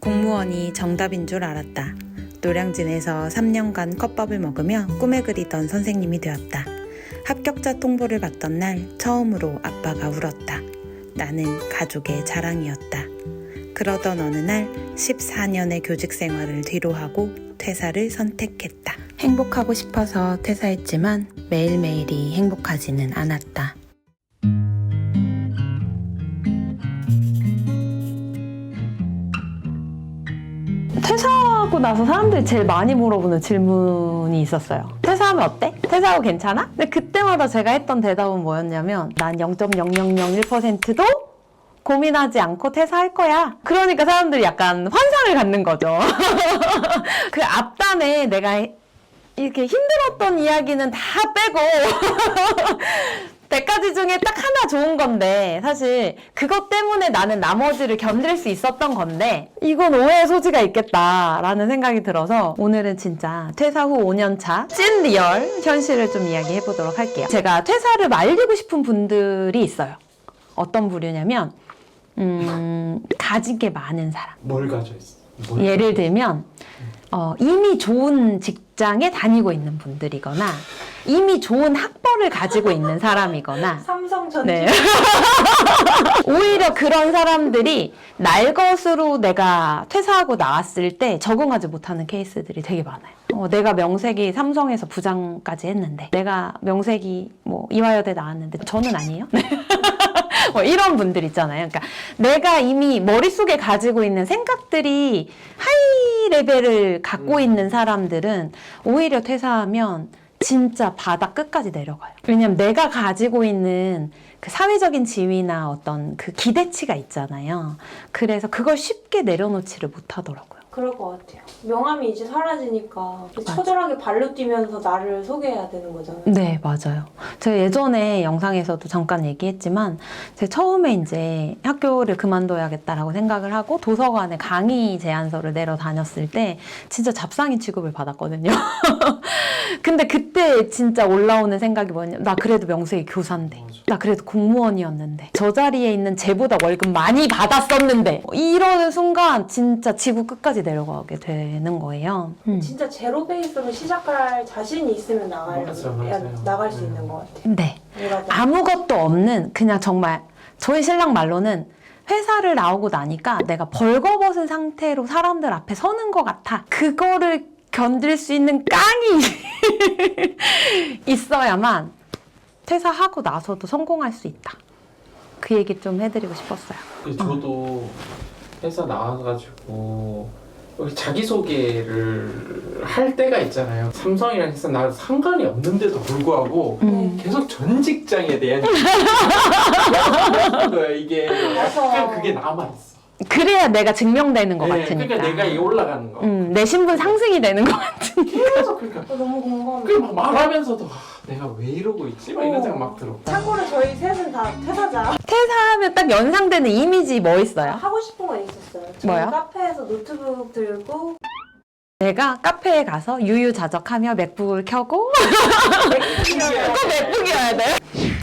공무원이 정답인 줄 알았다. 노량진에서 3년간 컵밥을 먹으며 꿈에 그리던 선생님이 되었다. 합격자 통보를 받던 날 처음으로 아빠가 울었다. 나는 가족의 자랑이었다. 그러던 어느 날 14년의 교직 생활을 뒤로하고 퇴사를 선택했다. 행복하고 싶어서 퇴사했지만 매일매일이 행복하지는 않았다. 퇴사하고 나서 사람들이 제일 많이 물어보는 질문이 있었어요. 퇴사하면 어때? 퇴사하고 괜찮아? 근데 그때마다 제가 했던 대답은 뭐였냐면 난 0.0001%도 고민하지 않고 퇴사할 거야. 그러니까 사람들이 약간 환상을 갖는 거죠. 그 앞단에 내가 이렇게 힘들었던 이야기는 다 빼고 100가지 중에 딱 하나 좋은 건데 사실 그것 때문에 나는 나머지를 견딜 수 있었던 건데 이건 오해의 소지가 있겠다라는 생각이 들어서 오늘은 진짜 퇴사 후 5년차 찐 리얼 현실을 좀 이야기해 보도록 할게요. 제가 퇴사를 말리고 싶은 분들이 있어요. 어떤 부류냐면 가진 게 많은 사람. 뭘 가져 있어? 예를 들면 이미 좋은 직장에 다니고 있는 분들이거나 이미 좋은 학벌을 가지고 있는 사람이거나 삼성전자. 네. 오히려 그런 사람들이 날 것으로 내가 퇴사하고 나왔을 때 적응하지 못하는 케이스들이 되게 많아요. 내가 명색이 삼성에서 부장까지 했는데 내가 명색이 뭐 이화여대 나왔는데 저는 아니에요? 뭐 이런 분들 있잖아요. 그러니까 내가 이미 머릿속에 가지고 있는 생각들이 하이 레벨을 갖고 있는 사람들은 오히려 퇴사하면 진짜 바닥 끝까지 내려가요. 왜냐면 내가 가지고 있는 그 사회적인 지위나 어떤 그 기대치가 있잖아요. 그래서 그걸 쉽게 내려놓지를 못하더라고요. 그럴 것 같아요. 명함이 이제 사라지니까 처절하게 발로 뛰면서 나를 소개해야 되는 거잖아요. 네, 맞아요. 제가 예전에 영상에서도 잠깐 얘기했지만 제가 처음에 이제 학교를 그만둬야겠다라고 생각을 하고 도서관에 강의 제안서를 내러 다녔을 때 진짜 잡상인 취급을 받았거든요. 근데 그때 진짜 올라오는 생각이 뭐냐면 나 그래도 명색이 교사인데 나 그래도 공무원이었는데 저 자리에 있는 쟤보다 월급 많이 받았었는데 이러는 순간 진짜 지구 끝까지 내려가게 되는 거예요. 진짜 제로 베이스로 시작할 자신이 있으면 나갈 수 있는 것 같아요. 네. 뭐라도. 아무것도 없는 그냥 정말 저희 신랑 말로는 회사를 나오고 나니까 내가 벌거벗은 상태로 사람들 앞에 서는 것 같아. 그거를 견딜 수 있는 깡이 있어야만 퇴사하고 나서도 성공할 수 있다. 그 얘기 좀 해드리고 싶었어요. 저도 회사 나와가지고 자기소개를 할 때가 있잖아요. 삼성이랑 해서 나 상관이 없는데도 불구하고 계속 전 직장에 대한 거야 이게. 약간 그게 남아있어. 그래야 내가 증명되는 것 같으니까. 그러니까 내가 이 올라가는 거. 내 신분 상승이 되는 것 같으니까. 계속 그러니까. 너무 공감해. 그 막 말하면서도 내가 왜 이러고 있지? 막 이런 생각 막 들어. 참고로 저희 셋은 다 퇴사자. 퇴사하면 딱 연상되는 이미지 뭐 있어요? 하고 싶은 건 있었어요. 저희 뭐요? 카페에서 노트북 들고 내가 카페에 가서 유유자적하며 맥북을 켜고 꼭 맥북이어야 돼요?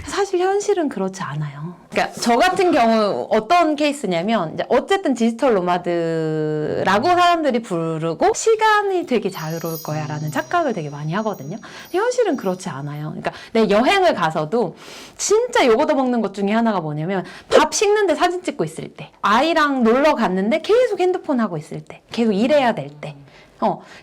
사실 현실은 그렇지 않아요. 그러니까 저 같은 경우 어떤 케이스냐면 이제 어쨌든 디지털 노마드라고 사람들이 부르고 시간이 되게 자유로울 거야 라는 착각을 되게 많이 하거든요. 현실은 그렇지 않아요. 그러니까 내 여행을 가서도 진짜 요거도 먹는 것 중에 하나가 뭐냐면 밥 식는데 사진 찍고 있을 때, 아이랑 놀러 갔는데 계속 핸드폰 하고 있을 때, 계속 일해야 될 때,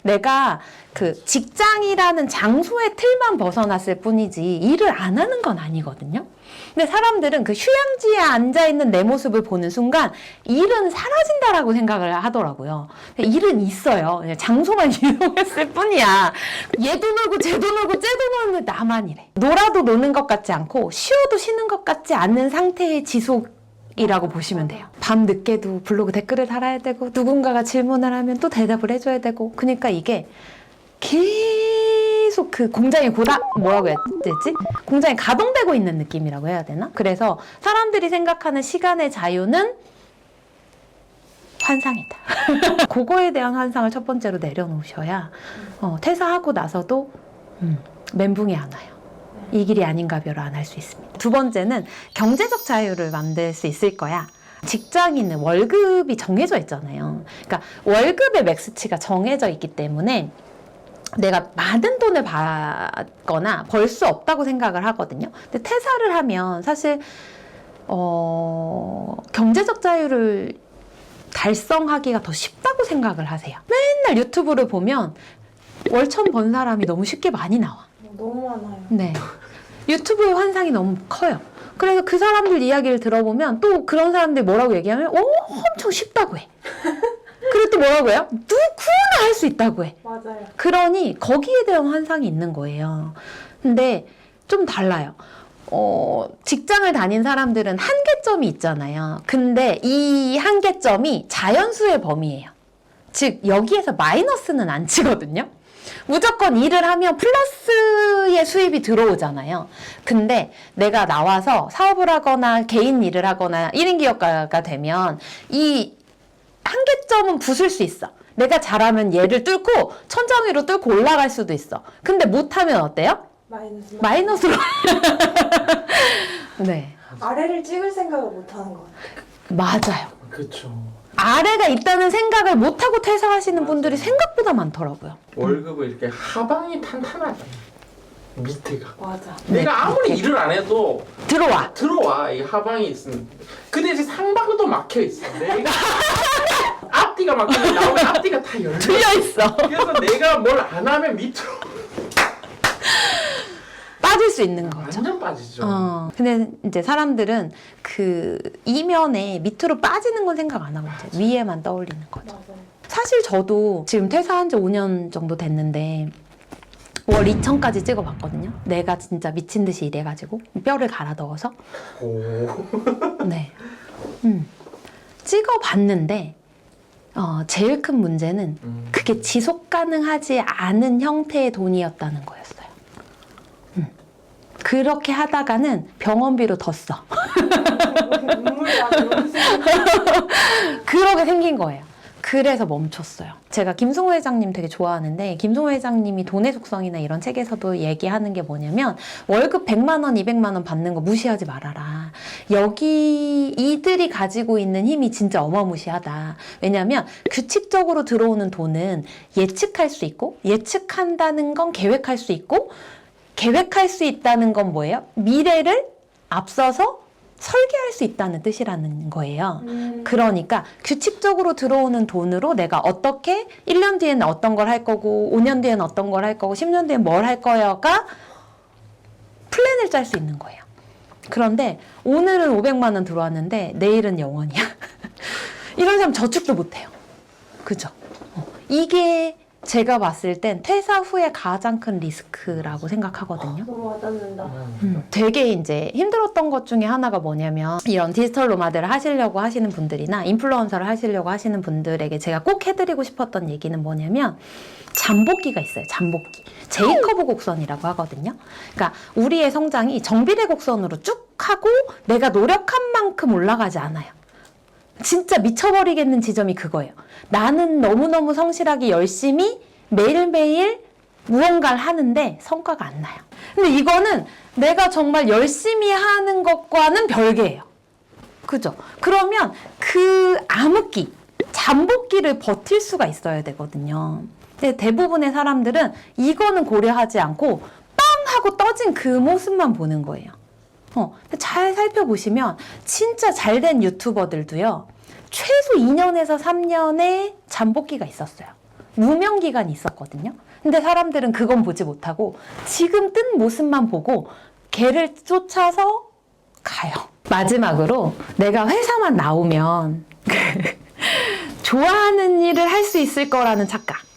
내가 그 직장이라는 장소의 틀만 벗어났을 뿐이지 일을 안 하는 건 아니거든요. 근데 사람들은 그 휴양지에 앉아있는 내 모습을 보는 순간 일은 사라진다라고 생각을 하더라고요. 일은 있어요. 그냥 장소만 이동했을 뿐이야. 얘도 놀고 쟤도 놀고 쟤도 노는데 나만 이래. 놀아도 노는 것 같지 않고 쉬어도 쉬는 것 같지 않은 상태의 지속 이라고 보시면 돼요. 밤 늦게도 블로그 댓글을 달아야 되고 누군가가 질문을 하면 또 대답을 해줘야 되고 그러니까 이게 계속 그 공장이 뭐라고 해야 되지? 공장이 가동되고 있는 느낌이라고 해야 되나? 그래서 사람들이 생각하는 시간의 자유는 환상이다. 그거에 대한 환상을 첫 번째로 내려놓으셔야 퇴사하고 나서도 멘붕이 안 와요. 이 길이 아닌가벼로 안 할 수 있습니다. 두 번째는 경제적 자유를 만들 수 있을 거야 직장인은 월급이 정해져 있잖아요. 그러니까 월급의 맥스치가 정해져 있기 때문에 내가 많은 돈을 받거나 벌 수 없다고 생각을 하거든요. 근데 퇴사를 하면 사실 경제적 자유를 달성하기가 더 쉽다고 생각을 하세요. 맨날 유튜브를 보면 월천 번 사람이 너무 쉽게 많이 나와. 너무 많아요. 네. 유튜브의 환상이 너무 커요. 그래서 그 사람들 이야기를 들어보면 또 그런 사람들이 뭐라고 얘기하면 엄청 쉽다고 해. 그리고 또 뭐라고 해요? 누구나 할 수 있다고 해. 맞아요. 그러니 거기에 대한 환상이 있는 거예요. 근데 좀 달라요. 직장을 다닌 사람들은 한계점이 있잖아요. 근데 이 한계점이 자연수의 범위예요. 즉 여기에서 마이너스는 안 치거든요. 무조건 일을 하면 플러스의 수입이 들어오잖아요. 근데 내가 나와서 사업을 하거나 개인 일을 하거나 1인 기업가가 되면 이 한계점은 부술 수 있어. 내가 잘하면 얘를 뚫고 천장 위로 뚫고 올라갈 수도 있어. 근데 못하면 어때요? 마이너스로. 네. 아래를 찍을 생각을 못 하는 것 같아요. 맞아요. 그렇죠. 아래가 있다는 생각을 못하고 퇴사하시는 분들이 생각보다 많더라고요. 월급을 이렇게 하방이 탄탄하잖아. 밑에가. 맞아. 내가 아무리 밑에. 일을 안 해도 들어와. 이 하방이 있으면. 근데 이제 상방도 막혀 있어. 내가 앞뒤가 막히면 나오면 앞뒤가 다 열려. 틀려있어. 그래서 내가 뭘 안 하면 밑으로 빠질 수 있는 거죠. 완전 빠지죠. 근데 이제 사람들은 그 이면에 밑으로 빠지는 건 생각 안 하고 이제 위에만 떠올리는 거죠. 맞아요. 사실 저도 지금 퇴사한 지 5년 정도 됐는데 월 2천까지 찍어봤거든요. 내가 진짜 미친 듯이 일해가지고 뼈를 갈아 넣어서 오. 네, 찍어봤는데 제일 큰 문제는 그게 지속 가능하지 않은 형태의 돈이었다는 거였어요. 그렇게 하다가는 병원비로 더 써. 눈물 나는 그러게 생긴 거예요. 그래서 멈췄어요. 제가 김승호 회장님 되게 좋아하는데 김승호 회장님이 돈의 속성이나 이런 책에서도 얘기하는 게 뭐냐면 월급 100만 원, 200만 원 받는 거 무시하지 말아라. 여기 이들이 가지고 있는 힘이 진짜 어마무시하다. 왜냐하면 규칙적으로 들어오는 돈은 예측할 수 있고 예측한다는 건 계획할 수 있고 계획할 수 있다는 건 뭐예요? 미래를 앞서서 설계할 수 있다는 뜻이라는 거예요. 그러니까 규칙적으로 들어오는 돈으로 내가 어떻게 1년 뒤에는 어떤 걸 할 거고 5년 뒤에는 어떤 걸 할 거고 10년 뒤엔 뭘 할 거야가 플랜을 짤 수 있는 거예요. 그런데 오늘은 500만 원 들어왔는데 내일은 0원이야. 이런 사람 저축도 못해요. 그죠? 이게 제가 봤을 땐 퇴사 후에 가장 큰 리스크라고 생각하거든요. 너무 와닿는다. 되게 이제 힘들었던 것 중에 하나가 뭐냐면 이런 디지털 노마드를 하시려고 하시는 분들이나 인플루언서를 하시려고 하시는 분들에게 제가 꼭 해드리고 싶었던 얘기는 뭐냐면 잠복기가 있어요. 잠복기. 제이커브 곡선이라고 하거든요. 그러니까 우리의 성장이 정비례 곡선으로 쭉 하고 내가 노력한 만큼 올라가지 않아요. 진짜 미쳐버리겠는 지점이 그거예요. 나는 너무너무 성실하게 열심히 매일매일 무언가를 하는데 성과가 안 나요. 근데 이거는 내가 정말 열심히 하는 것과는 별개예요. 그죠? 그러면 그 암흑기, 잠복기를 버틸 수가 있어야 되거든요. 근데 대부분의 사람들은 이거는 고려하지 않고 빵 하고 떠진 그 모습만 보는 거예요. 잘 살펴보시면 진짜 잘된 유튜버들도요. 최소 2년에서 3년의 잠복기가 있었어요. 무명 기간이 있었거든요. 근데 사람들은 그건 보지 못하고 지금 뜬 모습만 보고 걔를 쫓아서 가요. 마지막으로 내가 회사만 나오면 좋아하는 일을 할 수 있을 거라는 착각.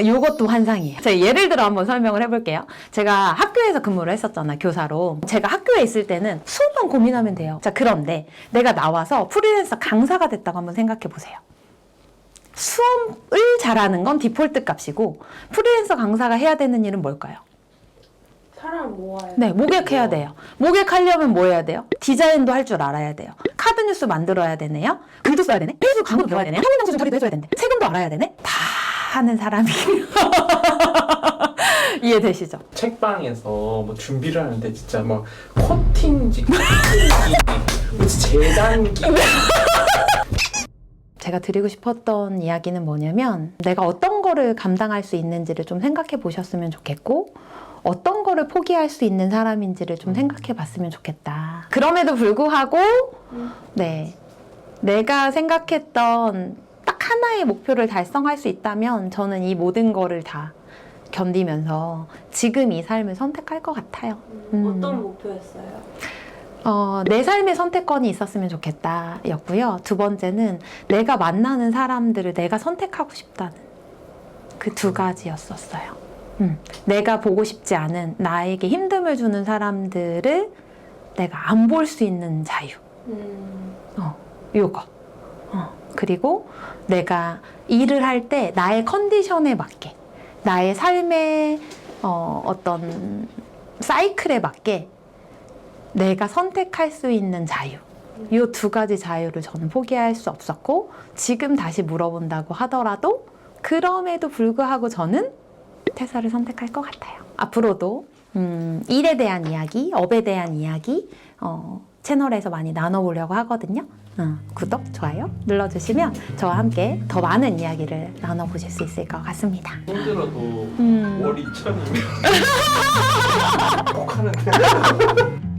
요것도 환상이에요. 제가 예를 들어 한번 설명을 해볼게요. 제가 학교에서 근무를 했었잖아요. 교사로. 제가 학교에 있을 때는 수업만 고민하면 돼요. 자, 그런데 내가 나와서 프리랜서 강사가 됐다고 한번 생각해 보세요. 수업을 잘하는 건 디폴트 값이고 프리랜서 강사가 해야 되는 일은 뭘까요? 사람 모아요. 네, 모객해야 돼요. 모객하려면 뭐 해야 돼요? 디자인도 할 줄 알아야 돼요. 카드 뉴스 만들어야 되네요. 글도 써야 되네. 페이스북 광고도 배워야 되네. 평균 수준 처리도 해줘야 되는데 세금도 알아야 되네. 다 하는 사람이 이해되시죠? 책방에서 뭐 준비를 하는데 진짜 막 코팅지, 재단기 제가 드리고 싶었던 이야기는 뭐냐면 내가 어떤 거를 감당할 수 있는지를 좀 생각해 보셨으면 좋겠고 어떤 거를 포기할 수 있는 사람인지를 좀 생각해 봤으면 좋겠다. 그럼에도 불구하고 네, 내가 생각했던 딱 하나의 목표를 달성할 수 있다면 저는 이 모든 거를 다 견디면서 지금 이 삶을 선택할 것 같아요. 어떤 목표였어요? 내 삶의 선택권이 있었으면 좋겠다 였고요. 두 번째는 내가 만나는 사람들을 내가 선택하고 싶다는 그 두 가지였었어요. 내가 보고 싶지 않은 나에게 힘듦을 주는 사람들을 내가 안 볼 수 있는 자유. 요거. 그리고 내가 일을 할 때 나의 컨디션에 맞게 나의 삶의 어떤 사이클에 맞게 내가 선택할 수 있는 자유. 이 두 가지 자유를 저는 포기할 수 없었고 지금 다시 물어본다고 하더라도 그럼에도 불구하고 저는 퇴사를 선택할 것 같아요. 앞으로도 일에 대한 이야기, 업에 대한 이야기 채널에서 많이 나눠보려고 하거든요. 구독, 좋아요 눌러주시면 저와 함께 더 많은 이야기를 나눠보실 수 있을 것 같습니다. 힘들어도 월 2천이면 꼭 하는데